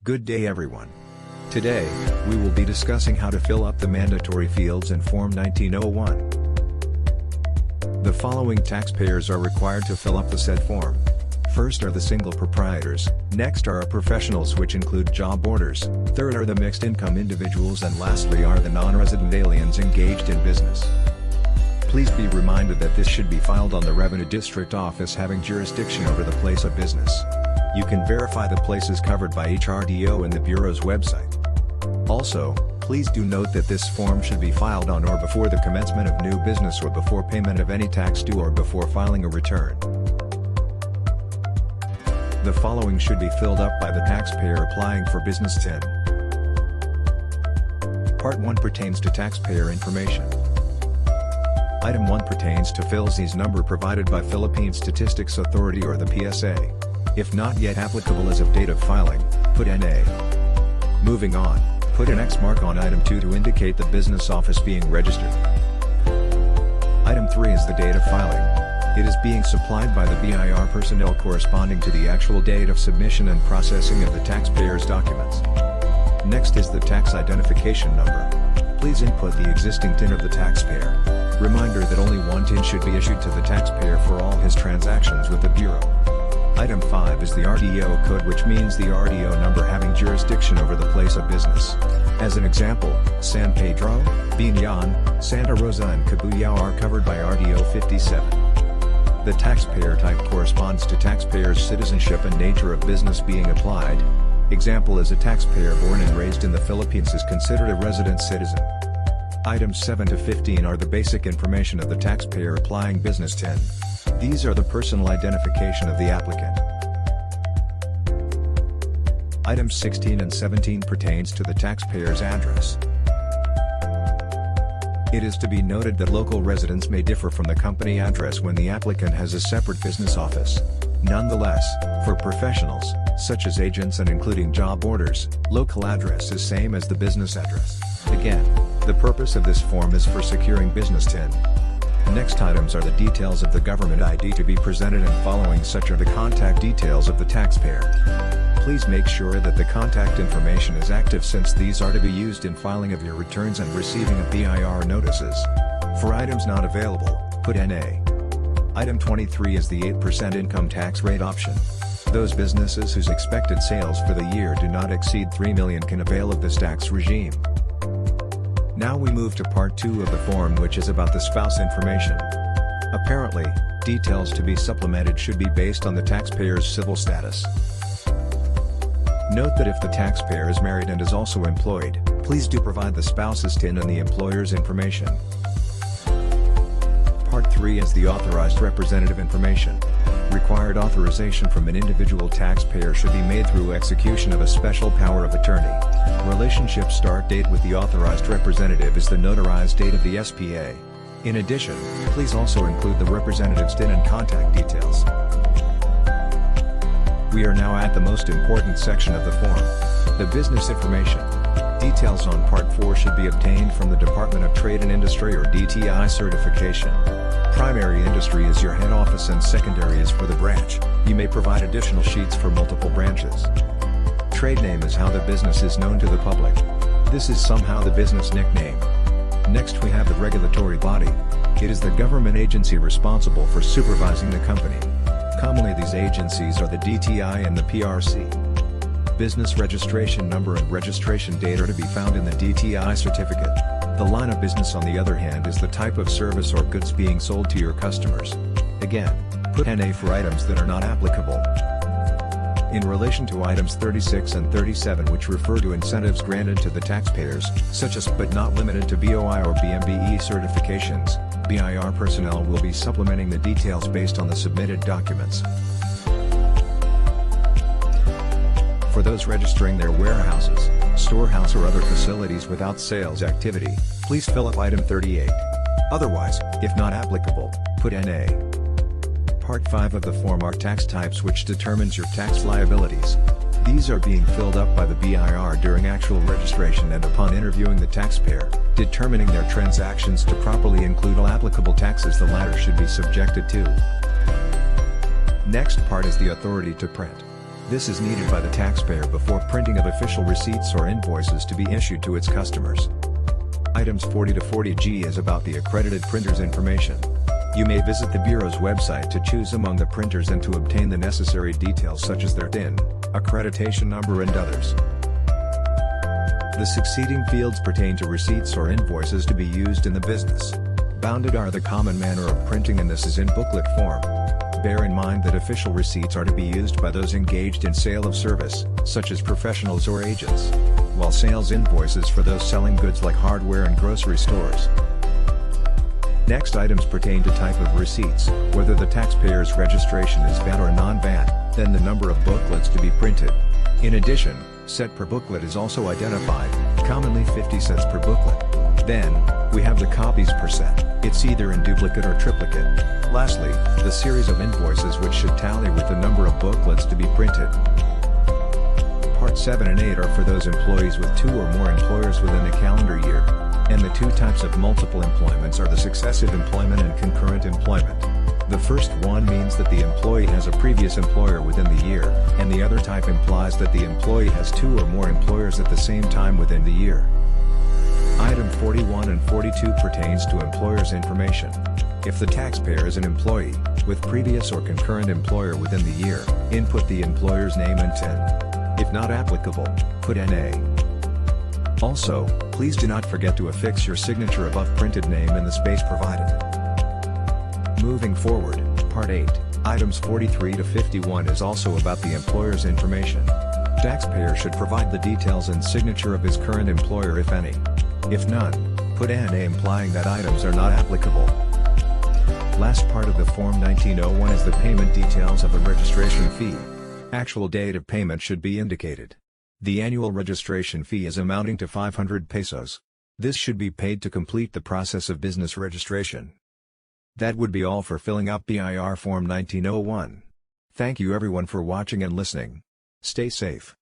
Good day everyone. Today, we will be discussing how to fill up the mandatory fields in Form 1901. The following taxpayers are required to fill up the said form. First are the single proprietors, next are professionals which include job orders, third are the mixed income individuals, and lastly are the non-resident aliens engaged in business. Please be reminded that this should be filed on the Revenue District Office having jurisdiction over the place of business. You can verify the places covered by each RDO in the Bureau's website. Also, please do note that this form should be filed on or before the commencement of new business or before payment of any tax due or before filing a return. The following should be filled up by the taxpayer applying for Business 10. Part 1 pertains to taxpayer information. Item 1 pertains to FILSE's number provided by Philippine Statistics Authority or the PSA. If not yet applicable as of date of filing, put NA. Moving on, put an X mark on Item 2 to indicate the business office being registered. Item 3 is the date of filing. It is being supplied by the BIR personnel corresponding to the actual date of submission and processing of the taxpayer's documents. Next is the tax identification number. Please input the existing TIN of the taxpayer. Reminder that only one TIN should be issued to the taxpayer for all his transactions with the Bureau. Item 5 is the RDO code, which means the RDO number having jurisdiction over the place of business. As an example, San Pedro, Biñan, Santa Rosa and Cabuyao are covered by RDO 57. The taxpayer type corresponds to taxpayer's citizenship and nature of business being applied. Example is a taxpayer born and raised in the Philippines is considered a resident citizen. Items 7 to 15 are the basic information of the taxpayer applying Business 10. These are the personal identification of the applicant. Items 16 and 17 pertains to the taxpayer's address. It is to be noted that local residence may differ from the company address when the applicant has a separate business office. Nonetheless, for professionals, such as agents and including job orders, local address is same as the business address. Again, the purpose of this form is for securing Business 10. Next items are the details of the government ID to be presented, and following such are the contact details of the taxpayer. Please make sure that the contact information is active, since these are to be used in filing of your returns and receiving of BIR notices. For items not available, put NA. Item 23 is the 8% income tax rate option. Those businesses whose expected sales for the year do not exceed 3 million can avail of this tax regime. Now we move to part 2 of the form, which is about the spouse information. Apparently, details to be supplemented should be based on the taxpayer's civil status. Note that if the taxpayer is married and is also employed, please do provide the spouse's TIN and the employer's information. Part 3 is the authorized representative information. Required authorization from an individual taxpayer should be made through execution of a special power of attorney. Relationship start date with the authorized representative is the notarized date of the SPA. In addition, please also include the representative's TIN and contact details. We are now at the most important section of the form, the business information. Details on Part 4 should be obtained from the Department of Trade and Industry or DTI certification. Primary industry is your head office and secondary is for the branch. You may provide additional sheets for multiple branches. Trade name is how the business is known to the public. This is somehow the business nickname. Next we have the regulatory body. It is the government agency responsible for supervising the company. Commonly these agencies are the DTI and the PRC. Business registration number and registration date are to be found in the DTI certificate. The line of business, on the other hand, is the type of service or goods being sold to your customers. Again, put NA for items that are not applicable. In relation to items 36 and 37, which refer to incentives granted to the taxpayers, such as but not limited to BOI or BMBE certifications, BIR personnel will be supplementing the details based on the submitted documents. For those registering their warehouses, storehouse or other facilities without sales activity, please fill up item 38. Otherwise, if not applicable, put NA. Part 5 of the form are tax types, which determines your tax liabilities. These are being filled up by the BIR during actual registration and upon interviewing the taxpayer, determining their transactions to properly include all applicable taxes the latter should be subjected to. Next part is the authority to print. This is needed by the taxpayer before printing of official receipts or invoices to be issued to its customers. Items 40 to 40G is about the accredited printer's information. You may visit the Bureau's website to choose among the printers and to obtain the necessary details such as their DIN, accreditation number and others. The succeeding fields pertain to receipts or invoices to be used in the business. Bounded are the common manner of printing, and this is in booklet form. Bear in mind that official receipts are to be used by those engaged in sale of service, such as professionals or agents, while sales invoices for those selling goods like hardware and grocery stores. Next, items pertain to type of receipts, whether the taxpayer's registration is VAT or non-VAT, then the number of booklets to be printed. In addition, set per booklet is also identified, commonly 50 sets per booklet. Then, we have the copies per set, it's either in duplicate or triplicate. Lastly, the series of invoices which should tally with the number of booklets to be printed. Part 7 and 8 are for those employees with 2 or more employers within a calendar year. And the two types of multiple employments are the successive employment and concurrent employment. The first one means that the employee has a previous employer within the year, and the other type implies that the employee has 2 or more employers at the same time within the year. Item 41 and 42 pertains to employer's information. If the taxpayer is an employee, with previous or concurrent employer within the year, input the employer's name and TIN. If not applicable, put NA. Also, please do not forget to affix your signature above printed name in the space provided. Moving forward, Part 8, items 43 to 51 is also about the employer's information. Taxpayer should provide the details and signature of his current employer if any. If none, put NA implying that items are not applicable. Last part of the Form 1901 is the payment details of the registration fee. Actual date of payment should be indicated. The annual registration fee is amounting to 500 pesos. This should be paid to complete the process of business registration. That would be all for filling up BIR Form 1901. Thank you everyone for watching and listening. Stay safe.